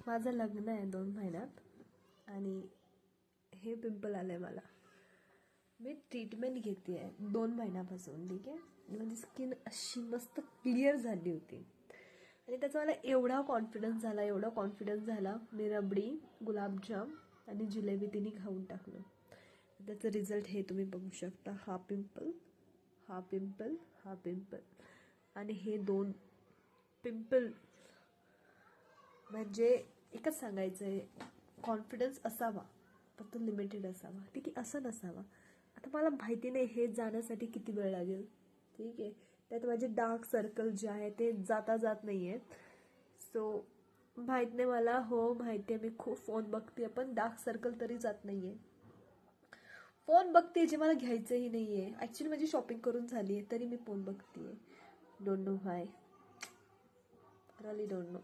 माझं लग्न आहे 2 महिन्यात आणि हे पिंपल आलं आहे मला. मी ट्रीटमेंट घेते आहे 2 महिन्यापासून. ठीक आहे, माझी स्किन अशी मस्त क्लिअर झाली होती आणि त्याचा मला एवढा कॉन्फिडन्स झाला. मी रबडी, गुलाबजाम आणि जिलेबी तिन्ही खाऊन टाकलं. त्याचं रिझल्ट हे तुम्ही बघू शकता. हा पिंपल, हा पिंपल, हा पिंपल आणि हे 2 पिंपल. म्हणजे एकच सांगायचं आहे, कॉन्फिडन्स असावा पण तो लिमिटेड असावा. ठीक आहे, असं नसावा. आता मला माहिती नाही हे जाण्यासाठी किती वेळ लागेल. ठीक आहे, त्यात माझे डार्क सर्कल जे आहे ते जात नाही आहेत. सो माहीत नाही मला. हो माहिती आहे, मी खूप फोन बघते पण डार्क सर्कल तरी जात नाही आहे. फोन बघते जे मला घ्यायचंही नाही आहे. ॲक्च्युली माझी शॉपिंग करून झाली आहे तरी मी फोन बघते. Don't know why, really don't no.